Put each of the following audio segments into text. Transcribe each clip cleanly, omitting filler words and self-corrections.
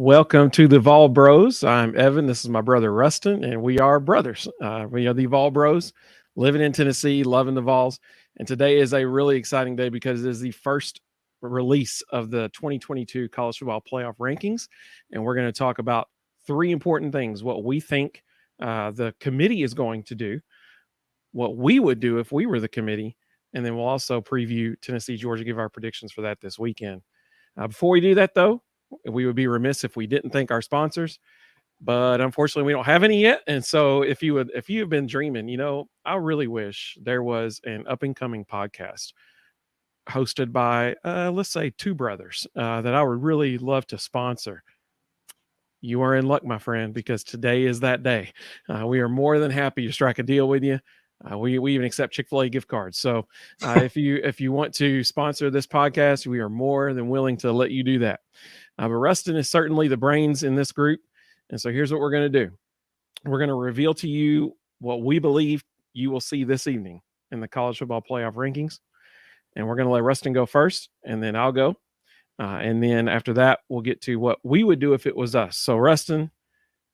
Welcome to the Vol Bros. I'm Evan. This is my brother Rustin, and we are brothers. We are the Vol Bros, living in Tennessee, loving the Vols. And today is a really exciting day because it is the first release of the 2022 College Football Playoff Rankings. And we're going to talk about three important things: what we think the committee is going to do, what we would do if we were the committee, and then we'll also preview Tennessee, Georgia, give our predictions for that this weekend. Before we do that, though, we would be remiss if we didn't thank our sponsors, but unfortunately we don't have any yet. And so if you have been dreaming, I really wish there was an up and coming podcast hosted by, let's say, two brothers that I would really love to sponsor. You are in luck, my friend, because today is that day. We are more than happy to strike a deal with you. We even accept Chick-fil-A gift cards. So if you want to sponsor this podcast, we are more than willing to let you do that. But Rustin is certainly the brains in this group. And so here's what we're going to do. We're going to reveal to you what we believe you will see this evening in the College Football Playoff Rankings. And we're going to let Rustin go first, and then I'll go. And then after that, we'll get to what we would do if it was us. So Rustin,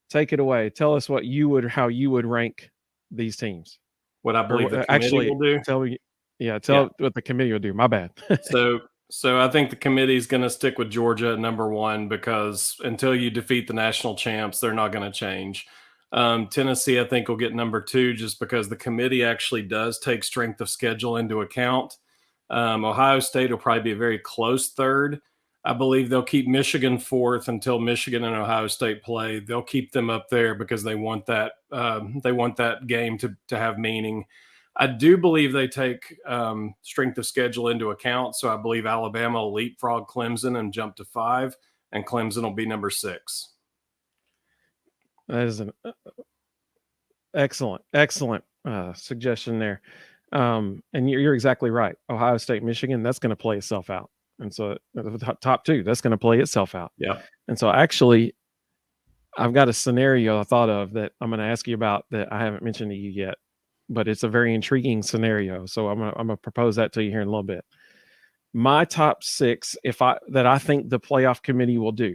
take it away. Tell us how you would rank these teams. What I believe the committee will do? Tell what the committee will do. My bad. So I think the committee is going to stick with Georgia at number one because until you defeat the national champs, they're not going to change. Tennessee, I think, will get number two just because the committee actually does take strength of schedule into account. Ohio State will probably be a very close third. I believe they'll keep Michigan fourth until Michigan and Ohio State play. They'll keep them up there because they want that. They want that game to have meaning. I do believe they take strength of schedule into account. So I believe Alabama will leapfrog Clemson and jump to 5, and Clemson will be number 6. That is an excellent suggestion there. And you're exactly right. Ohio State, Michigan, that's going to play itself out. And so the top two, that's going to play itself out. Yeah. And so actually, I've got a scenario I thought of that I'm going to ask you about that I haven't mentioned to you yet, but it's a very intriguing scenario. So I'm going to propose that to you here in a little bit. My top 6, that I think the playoff committee will do.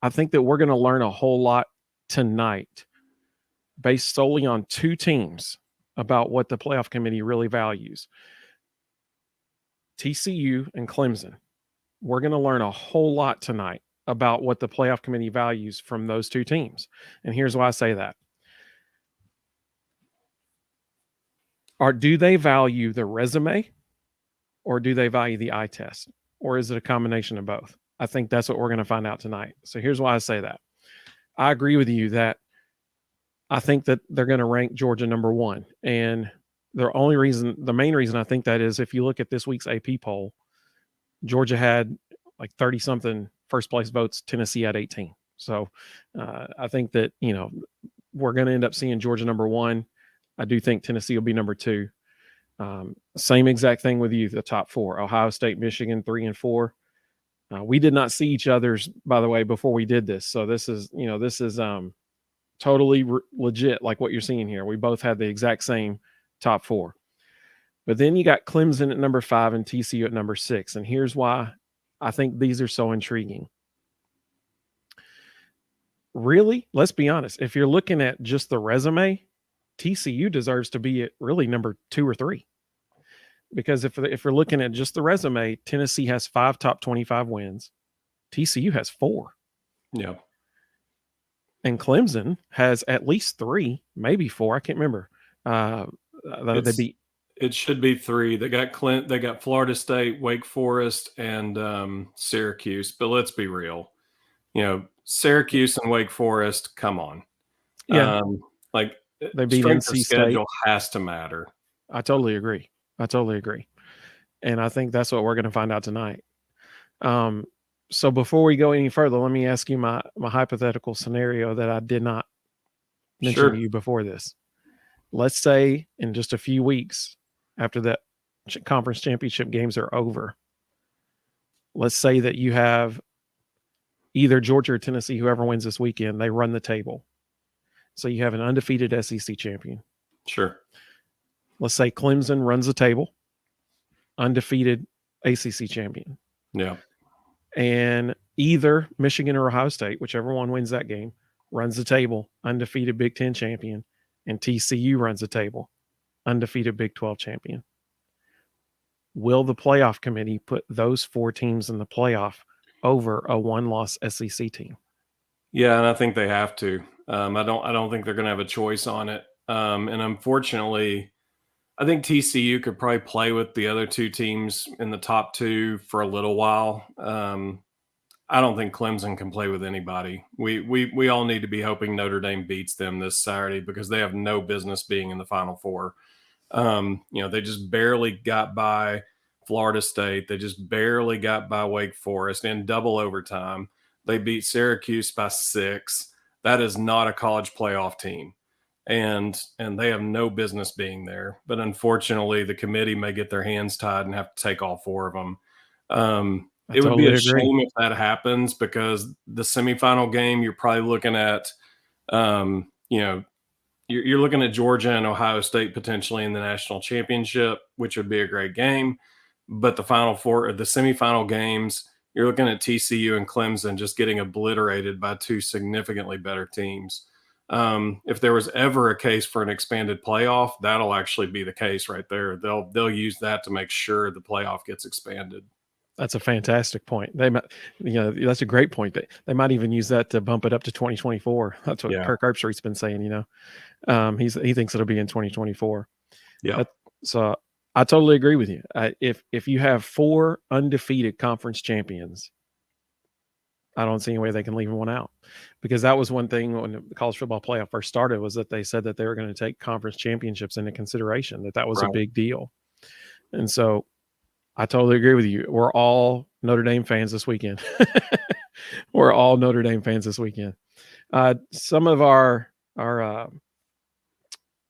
I think that we're going to learn a whole lot tonight based solely on two teams about what the playoff committee really values. TCU and Clemson. We're going to learn a whole lot tonight about what the playoff committee values from those two teams. And here's why I say that. Do they value the resume, or do they value the eye test? Or is it a combination of both? I think that's what we're going to find out tonight. So here's why I say that. I agree with you that I think that they're going to rank Georgia number 1. And the main reason I think that is if you look at this week's AP poll, Georgia had like 30-something first place votes. Tennessee had 18. So I think that, we're going to end up seeing Georgia number 1. I do think Tennessee will be number 2. Same exact thing with you, the top 4. Ohio State, Michigan, 3 and 4. We did not see each other's, by the way, before we did this. So this is totally legit, like what you're seeing here. We both had the exact same top 4. But then you got Clemson at number 5 and TCU at number 6. And here's why I think these are so intriguing. Really, let's be honest. If you're looking at just the resume, TCU deserves to be at really number 2 or 3. Because if we're looking at just the resume, Tennessee has 5 top 25 wins. TCU has 4. Yeah. And Clemson has at least 3, maybe 4. I can't remember. It should be 3. They got Florida State, Wake Forest, and Syracuse. But let's be real. Syracuse and Wake Forest, come on. Yeah. They beat NC State. Schedule has to matter. I totally agree. And I think that's what we're going to find out tonight. So before we go any further, let me ask you my hypothetical scenario that I did not mention to you before this. Let's say in just a few weeks after that conference championship games are over, let's say that you have either Georgia or Tennessee, whoever wins this weekend, they run the table. So you have an undefeated SEC champion. Sure. Let's say Clemson runs the table, undefeated ACC champion. Yeah. And either Michigan or Ohio State, whichever one wins that game, runs the table, undefeated Big Ten champion, and TCU runs the table, undefeated Big 12 champion. Will the playoff committee put those 4 teams in the playoff over a one-loss SEC team? Yeah, and I think they have to. I don't think they're going to have a choice on it. And unfortunately, I think TCU could probably play with the other 2 teams in the top 2 for a little while. I don't think Clemson can play with anybody. We all need to be hoping Notre Dame beats them this Saturday because they have no business being in the Final Four. They just barely got by Florida State. They just barely got by Wake Forest in double overtime. They beat Syracuse by 6. That is not a college playoff team. And they have no business being there. But unfortunately, the committee may get their hands tied and have to take all 4 of them. I It would be totally a agree. shame if that happens because the semifinal game, you're probably looking at, you're looking at Georgia and Ohio State potentially in the national championship, which would be a great game. But the Final Four, or the semifinal games, you're looking at TCU and Clemson just getting obliterated by 2 significantly better teams. If there was ever a case for an expanded playoff, that'll actually be the case right there. They'll use that to make sure the playoff gets expanded. That's a fantastic point. They might, that's a great point. They might even use that to bump it up to 2024. That's what Yeah. Kirk Herbstreit's been saying. He thinks it'll be in 2024. Yeah. So I totally agree with you. If you have 4 undefeated conference champions, I don't see any way they can leave one out, because that was one thing when the college football playoff first started, was that they said that they were going to take conference championships into consideration, that was Right. a big deal. And so I totally agree with you. We're all Notre Dame fans this weekend. We're all Notre Dame fans this weekend. Some of our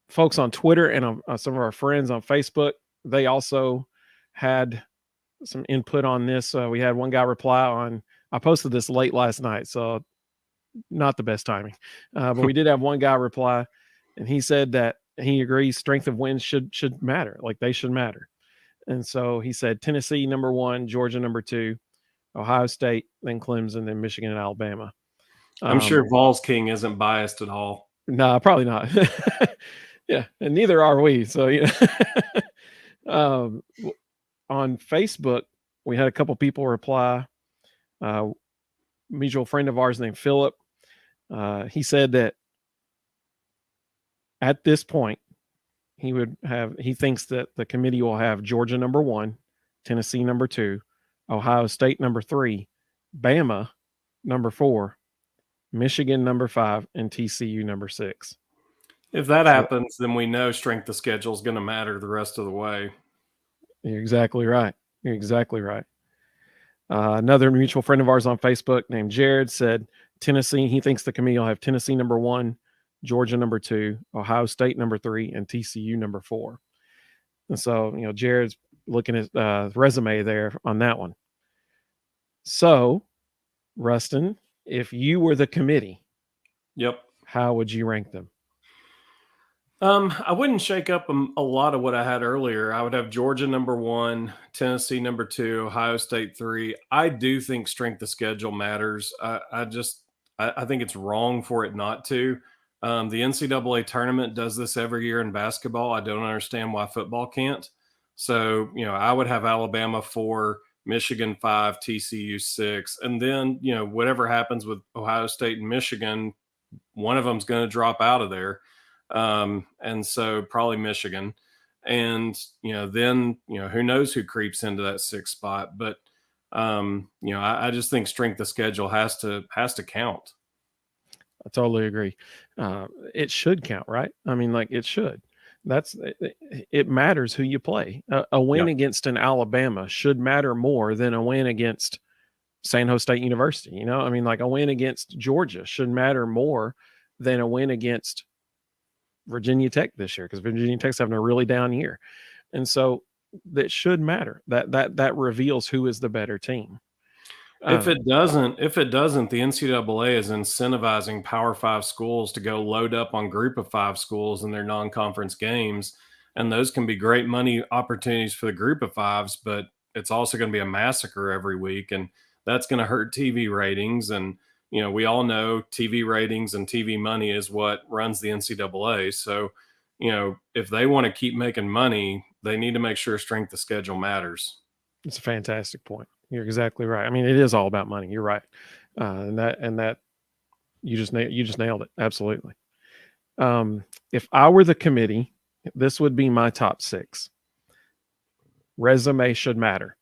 folks on Twitter and some of our friends on Facebook, they also had some input on this. We had one guy reply on, I posted this late last night, so not the best timing. But we did have one guy reply, and he said that he agrees strength of wins should matter. Like, they should matter. And so he said Tennessee number 1, Georgia number 2, Ohio State, then Clemson, then Michigan and Alabama. I'm sure Vols King isn't biased at all. No, probably not. Yeah, and neither are we. So on Facebook, we had a couple people reply. Mutual friend of ours named Philip. He said that at this point, he thinks that the committee will have Georgia number 1, Tennessee number 2, Ohio State number 3, Bama number 4, Michigan number 5, and TCU number 6. If that happens, then we know strength of schedule is going to matter the rest of the way. You're exactly right. Another mutual friend of ours on Facebook named Jared said Tennessee. He thinks the committee will have Tennessee number 1, Georgia number 2, Ohio State number 3, and TCU number 4. And so, Jared's looking at the resume there on that one. So, Rustin, if you were the committee, yep, how would you rank them? I wouldn't shake up a lot of what I had earlier. I would have Georgia number 1, Tennessee number 2, Ohio State 3. I do think strength of schedule matters. I think it's wrong for it not to. The NCAA tournament does this every year in basketball. I don't understand why football can't. So, I would have Alabama 4, Michigan 5, TCU 6. And then, whatever happens with Ohio State and Michigan, one of them's going to drop out of there. And so probably Michigan. And, then, who knows who creeps into that 6th spot. But, I just think strength of schedule has to count. I totally agree. It should count, right? I mean, it should. It matters who you play. A win against an Alabama should matter more than a win against San Jose State University. I mean, a win against Georgia should matter more than a win against Virginia Tech this year, because Virginia Tech's having a really down year. And so that should matter. That reveals who is the better team. If it doesn't, the NCAA is incentivizing Power 5 schools to go load up on Group of 5 schools in their non-conference games, and those can be great money opportunities for the Group of 5s, but it's also going to be a massacre every week. And that's going to hurt TV ratings. And, we all know TV ratings and TV money is what runs the NCAA. So, if they want to keep making money, they need to make sure strength of schedule matters. It's a fantastic point. You're exactly right. I mean, it is all about money. You're right. And that you just nailed it. Absolutely. If I were the committee, this would be my top 6. Resume should matter.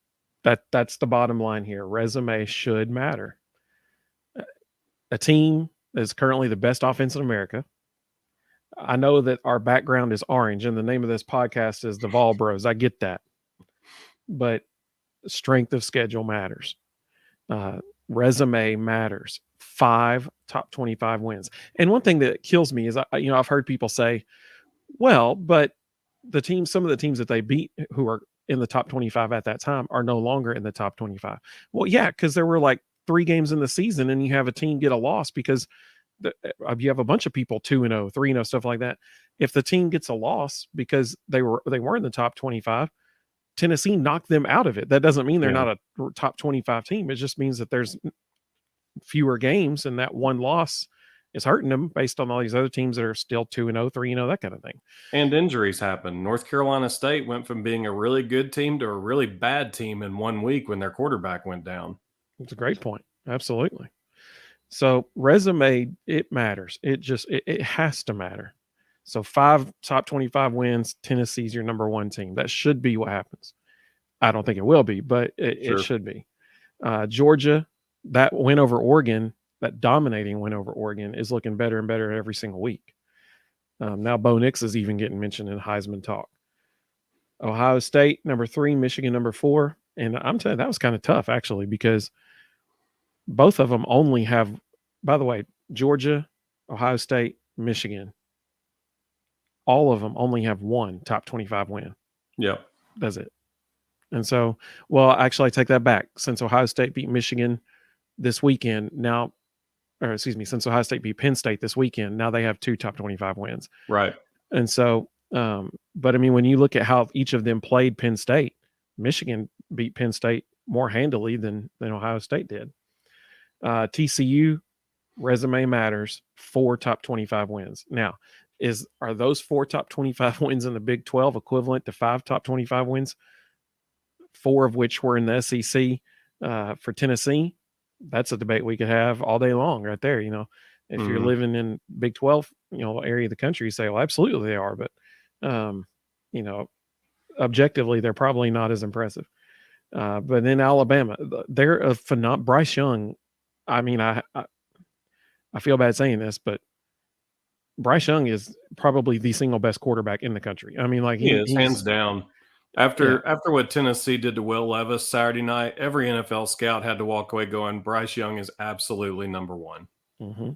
That's the bottom line here. Resume should matter. A team that is currently the best offense in America. I know that our background is orange, and the name of this podcast is the Vol Bros. I get that, but strength of schedule matters. Resume matters. 5 top 25 wins. And one thing that kills me is, I've heard people say, well, but some of the teams that they beat who are in the top 25 at that time are no longer in the top 25. Well, yeah, because there were like 3 games in the season and you have a team get a loss because you have a bunch of people 2-0, 3-0, stuff like that. If the team gets a loss because they weren't in the top 25, Tennessee knocked them out of it. That doesn't mean they're not a top 25 team. It just means that there's fewer games and that one loss is hurting them based on all these other teams that are still 2-0, 3-0, that kind of thing. And injuries happen. North Carolina State went from being a really good team to a really bad team in 1 week when their quarterback went down. It's a great point. Absolutely. So resume, it matters. It has to matter. So 5 top 25 wins, Tennessee's your number 1 team. That should be what happens. I don't think it will be, but it should be. Georgia, that win over Oregon, that dominating win over Oregon, is looking better and better every single week. Now Bo Nix is even getting mentioned in Heisman talk. Ohio State, number 3, Michigan, number 4. And I'm telling you, that was kind of tough, actually, because both of them only have, by the way, Georgia, Ohio State, Michigan, all of them only have 1 top 25 win. Yeah. That's it. And so, well, actually, I take that back. Since Ohio State beat Michigan this weekend, since Ohio State beat Penn State this weekend, now they have 2 top 25 wins. Right. And so, but I mean, when you look at how each of them played Penn State, Michigan beat Penn State more handily than Ohio State did. TCU, resume matters, 4 top 25 wins. Now, are those 4 top 25 wins in the Big 12 equivalent to 5 top 25 wins? 4 of which were in the SEC. For Tennessee, that's a debate we could have all day long right there. If you're living in Big 12, area of the country, you say, well, absolutely they are. But, objectively, they're probably not as impressive. But then Alabama, they're a phenomenal. Bryce Young, I mean, I feel bad saying this, but Bryce Young is probably the single best quarterback in the country. I mean, like he's hands down. After what Tennessee did to Will Levis Saturday night, every NFL scout had to walk away going, Bryce Young is absolutely number 1. Mm-hmm.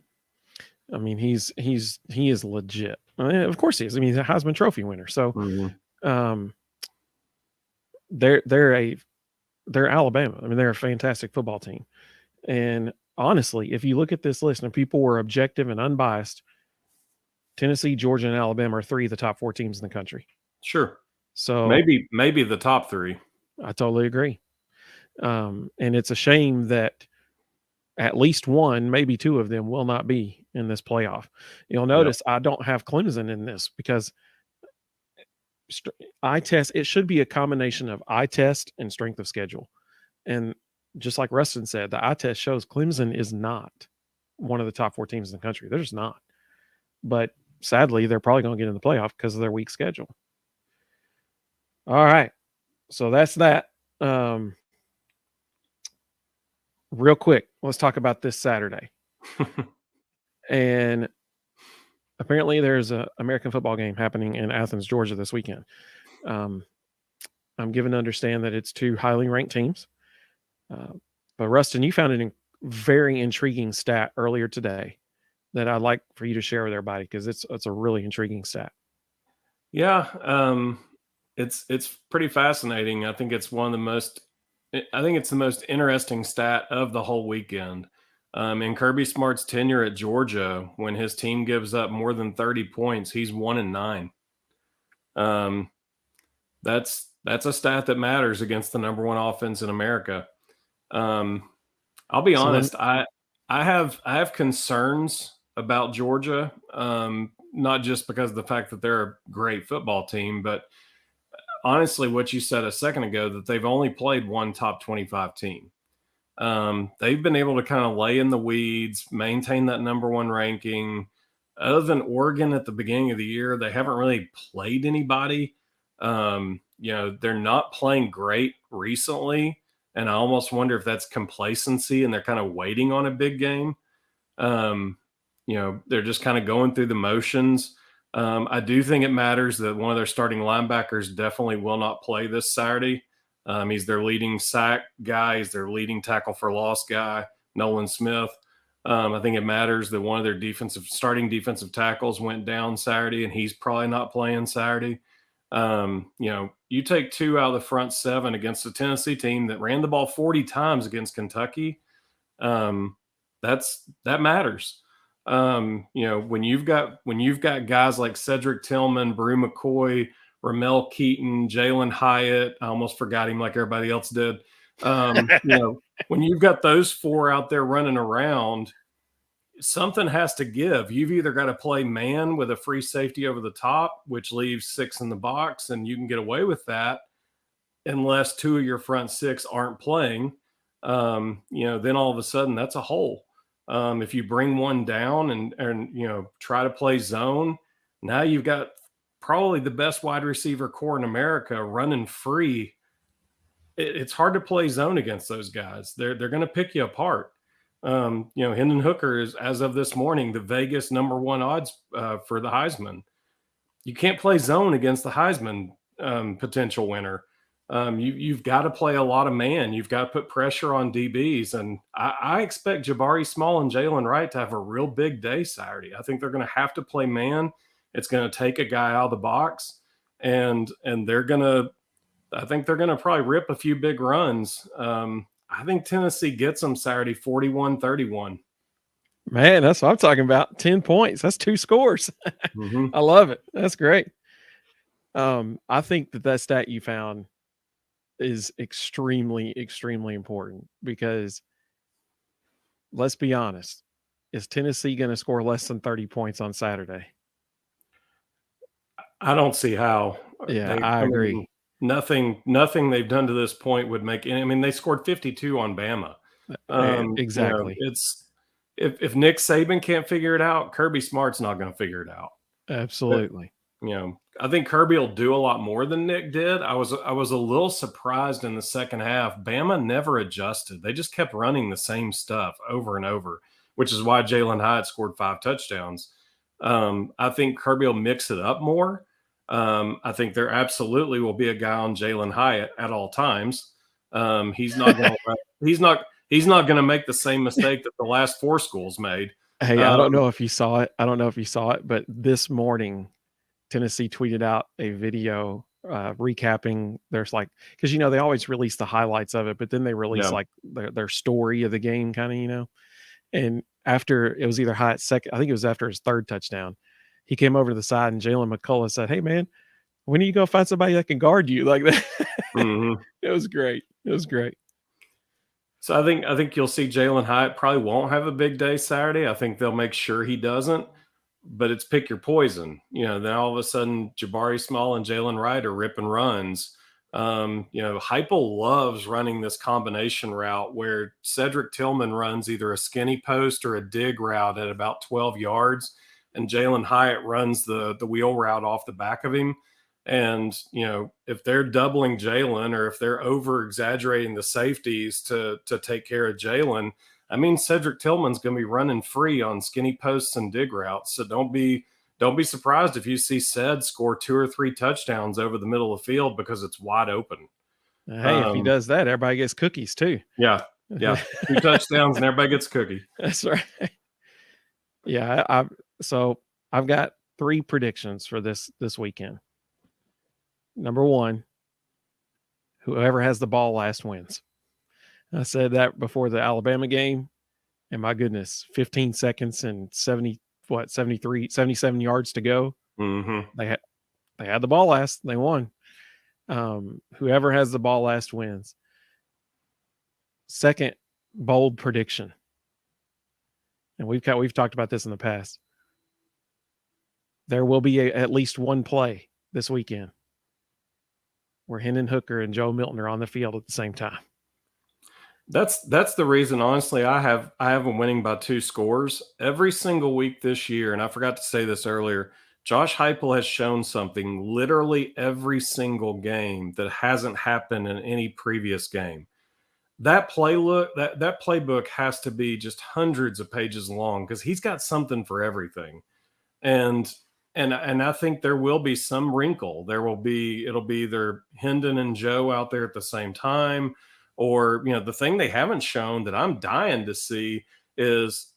I mean, he is legit. I mean, of course he is. I mean, he's a Heisman Trophy winner. So, they're Alabama. I mean, they're a fantastic football team. And honestly, if you look at this list and people were objective and unbiased, Tennessee, Georgia, and Alabama are 3 of the top 4 teams in the country. Sure. So maybe the top 3. I totally agree. And it's a shame that at least 1, maybe 2 of them will not be in this playoff. You'll notice I don't have Clemson in this because eye test, it should be a combination of eye test and strength of schedule. And just like Rustin said, the eye test shows Clemson is not one of the top 4 teams in the country. They're just not. But sadly, they're probably going to get in the playoff because of their weak schedule. All right. So that's that. Real quick, let's talk about this Saturday. And apparently there's an American football game happening in Athens, Georgia this weekend. I'm given to understand that it's 2 highly ranked teams. But Rustin, you found a very intriguing stat earlier today that I'd like for you to share with everybody because it's a really intriguing stat. Yeah, it's pretty fascinating. I think it's the most interesting stat of the whole weekend. In Kirby Smart's tenure at Georgia, when his team gives up more than 30 points, he's 1-9. That's a stat that matters against the number 1 offense in America. I'll be So honest. I have concerns about Georgia, not just because of the fact that they're a great football team, but honestly, what you said a second ago, that they've only played one top 25 team. They've been able to kind of lay in the weeds, maintain that number one ranking. Other than Oregon at the beginning of the year, they haven't really played anybody. They're not playing great recently. And I almost wonder if that's complacency and they're kind of waiting on a big game. Um, they're just kind of going through the motions. I do think it matters that one of their starting linebackers definitely will not play this Saturday. He's their leading sack guy. He's their leading tackle for loss guy, Nolan Smith. I think it matters that one of their starting defensive tackles went down Saturday, and he's probably not playing Saturday. You take two out of the front seven against a Tennessee team that ran the ball 40 times against Kentucky. That matters. When you've got guys like Cedric Tillman, Brew McCoy, Ramel Keaton, Jalen Hyatt, I almost forgot him like everybody else did. When you've got those four out there running around, something has to give. You've either got to play man with a free safety over the top, which leaves six in the box, and you can get away with that unless two of your front six aren't playing. Then all of a sudden that's a hole. If you bring one down and try to play zone, now you've got probably the best wide receiver core in America running free. It's hard to play zone against those guys. They're going to pick you apart. Hendon Hooker is, as of this morning, the Vegas number one odds for the Heisman. You can't play zone against the Heisman potential winner. You've got to play a lot of man. You've got to put pressure on DBs. And I expect Jabari Small and Jalen Wright to have a real big day Saturday. I think they're going to have to play man. It's going to take a guy out of the box. And I think they're going to probably rip a few big runs. I think Tennessee gets them Saturday 41-31. Man, that's what I'm talking about. 10 points. That's 2 scores. Mm-hmm. I love it. That's great. I think that stat you found is extremely, extremely important because let's be honest, is Tennessee going to score less than 30 points on Saturday? I don't see how. Yeah, I agree. Nothing they've done to this point would make any. I mean, they scored 52 on Bama. Exactly. It's if Nick Saban can't figure it out, Kirby Smart's not going to figure it out. Absolutely. But, I think Kirby will do a lot more than Nick did. I was a little surprised in the second half. Bama never adjusted. They just kept running the same stuff over and over, which is why Jalen Hyatt scored 5 touchdowns. I think Kirby will mix it up more. I think there absolutely will be a guy on Jalen Hyatt at all times. He's not going to make the same mistake that the last 4 schools made. Hey, I don't know if you saw it. But this morning, Tennessee tweeted out a video recapping. There's because they always release the highlights of it, but then they release their story of the game, kind of. And after it was either Hyatt's second, I think it was after his 3rd touchdown, he came over to the side and Jalen McCullough said, "Hey man, when are you going to find somebody that can guard you like that?" Mm-hmm. It was great. So I think you'll see Jalen Hyatt probably won't have a big day Saturday. I think they'll make sure he doesn't. But it's pick your poison. Then all of a sudden Jabari Small and Jalen Wright are ripping runs. Heupel loves running this combination route where Cedric Tillman runs either a skinny post or a dig route at about 12 yards, and Jalen Hyatt runs the wheel route off the back of him. And, if they're doubling Jalen or if they're over exaggerating the safeties to take care of Jalen, I mean, Cedric Tillman's going to be running free on skinny posts and dig routes. So don't be surprised if you see Ced score 2 or 3 touchdowns over the middle of the field because it's wide open. Hey, if he does that, everybody gets cookies too. Yeah. 2 touchdowns and everybody gets a cookie. That's right. Yeah, so I've got 3 predictions for this weekend. Number 1, whoever has the ball last wins. I said that before the Alabama game, and my goodness, 15 seconds and 77 yards to go. Mm-hmm. They had the ball last. They won. Whoever has the ball last wins. Second bold prediction. And we've talked about this in the past. There will be at least one play this weekend where Hendon Hooker and Joe Milton are on the field at the same time. That's the reason, honestly, I have them winning by 2 scores every single week this year. And I forgot to say this earlier. Josh Heupel has shown something literally every single game that hasn't happened in any previous game. That playbook has to be just hundreds of pages long because he's got something for everything. And I think there will be some wrinkle. It'll be either Hendon and Joe out there at the same time, or the thing they haven't shown that I'm dying to see is,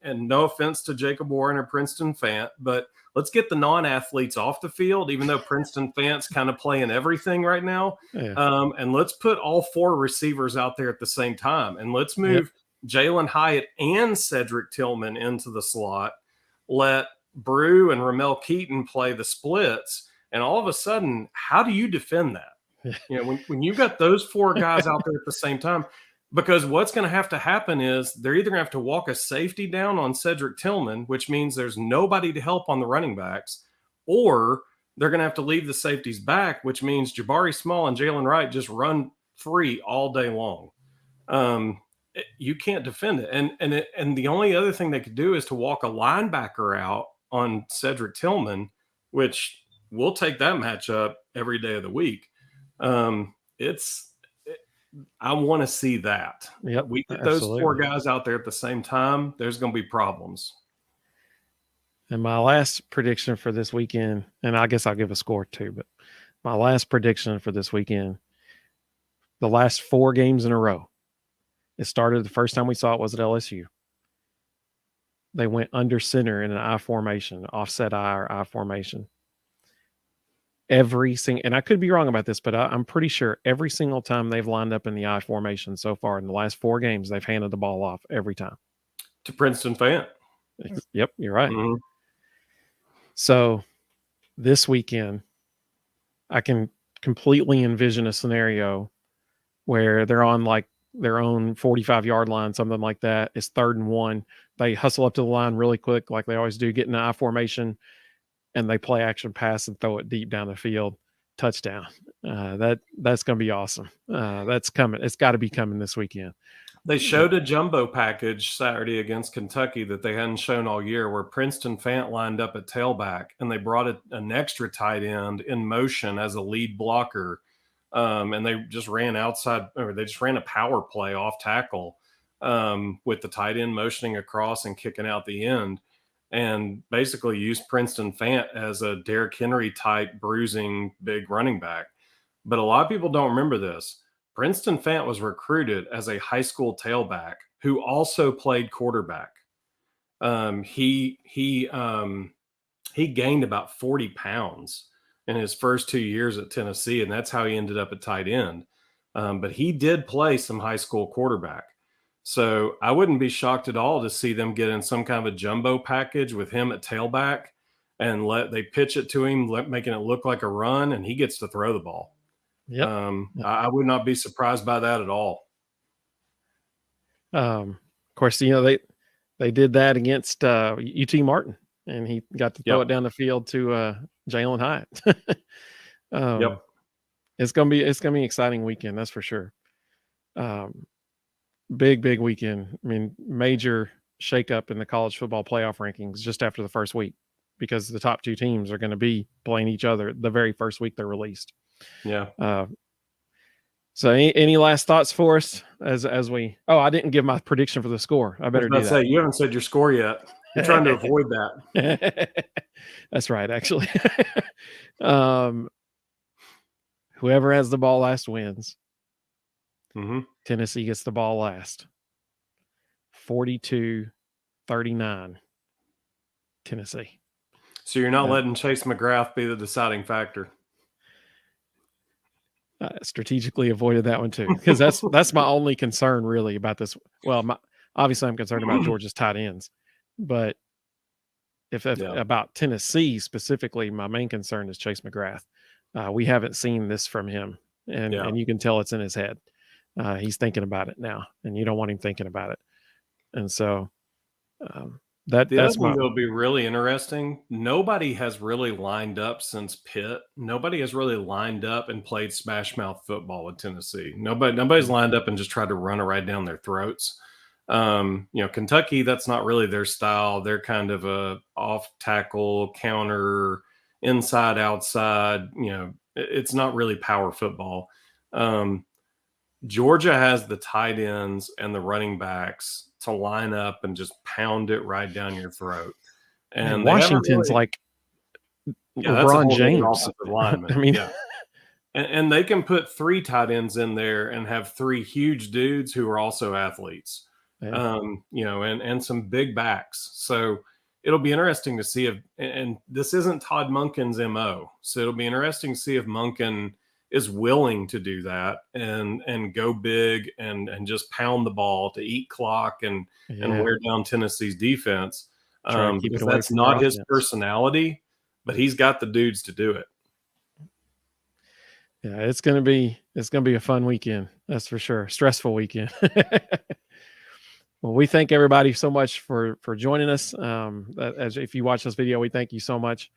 and no offense to Jacob Warren or Princeton Fant, but let's get the non-athletes off the field, even though Princeton Fant's kind of playing everything right now. Yeah. And let's put all 4 receivers out there at the same time. And let's move Jalen Hyatt and Cedric Tillman into the slot. Let Brew and Ramel Keaton play the splits. And all of a sudden, how do you defend that? When you've got those 4 guys out there at the same time, because what's going to happen is they're either going to have to walk a safety down on Cedric Tillman, which means there's nobody to help on the running backs, or they're going to have to leave the safeties back, which means Jabari Small and Jalen Wright just run free all day long. You can't defend it. And the only other thing they could do is to walk a linebacker out on Cedric Tillman, which we'll take that matchup every day of the week. I want to see that. Yep, we get those 4 guys out there at the same time, there's going to be problems. And my last prediction for this weekend, and I guess I'll give a score too, but my last prediction for this weekend, the last 4 games in a row, it started the first time we saw it was at LSU. They went under center in an I formation, offset I or I formation. And I could be wrong about this, but I'm pretty sure every single time they've lined up in the I formation so far in the last 4 games, they've handed the ball off every time. To Princeton Fant. Yep, you're right. Mm-hmm. So this weekend, I can completely envision a scenario where they're on like their own 45-yard line, something like that. It's 3rd and 1. They hustle up to the line really quick, like they always do, get in the I formation, and they play action pass and throw it deep down the field. Touchdown. That's going to be awesome. That's coming. It's got to be coming this weekend. They showed a jumbo package Saturday against Kentucky that they hadn't shown all year, where Princeton Fant lined up at tailback, and they brought an extra tight end in motion as a lead blocker. And they just ran outside, or they just ran a power play off tackle with the tight end motioning across and kicking out the end, and basically used Princeton Fant as a Derrick Henry type bruising big running back. But a lot of people don't remember this. Princeton Fant was recruited as a high school tailback who also played quarterback. He gained about 40 pounds in his first 2 years at Tennessee, and that's how he ended up at tight end. But he did play some high school quarterback. So I wouldn't be shocked at all to see them get in some kind of a jumbo package with him at tailback, and they pitch it to him, making it look like a run, and he gets to throw the ball. Yep. I would not be surprised by that at all. Of course, they did that against UT Martin, and he got to throw it down the field to Jalen Hyatt. Yep. It's gonna be an exciting weekend, that's for sure. Big weekend. I mean, major shakeup in the college football playoff rankings just after the first week, because the top 2 teams are going to be playing each other the very first week they're released. Yeah. So any last thoughts for us as we? Oh, I didn't give my prediction for the score. I better do that. You haven't said your score yet. You're trying to avoid that. That's right, actually. Whoever has the ball last wins. Mm-hmm. Tennessee gets the ball last. 42-39. Tennessee. So you're not letting Chase McGrath be the deciding factor. Strategically avoided that one too, because that's my only concern really about this. Well, obviously I'm concerned about Georgia's tight ends, but about Tennessee specifically, my main concern is Chase McGrath. We haven't seen this from him, and you can tell it's in his head. he's thinking about it now, and you don't want him thinking about it. And so that's other thing that'll be really interesting. Nobody has really lined up since Pitt. Nobody has really lined up and played smash mouth football with Tennessee. Nobody's lined up and just tried to run it right down their throats. Kentucky, that's not really their style. They're kind of a off tackle, counter, inside, outside. It's not really power football. Georgia has the tight ends and the running backs to line up and just pound it right down your throat. And Washington's like LeBron James. Lineman. I mean, yeah. And they can put 3 tight ends in there and have 3 huge dudes who are also athletes. Yeah. And some big backs. So it'll be interesting to see and this isn't Todd Monken's MO. So it'll be interesting to see if Monken is willing to do that and go big and just pound the ball to eat clock and wear down Tennessee's defense. Because that's not his personality, but he's got the dudes to do it. Yeah, it's gonna be a fun weekend, that's for sure. Stressful weekend. Well, we thank everybody so much for joining us. If you watch this video, we thank you so much.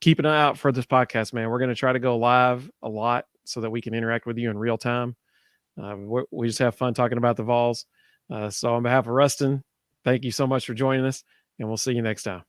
Keep an eye out for this podcast, man. We're going to try to go live a lot so that we can interact with you in real time. We just have fun talking about the Vols. So on behalf of Rustin, thank you so much for joining us, and we'll see you next time.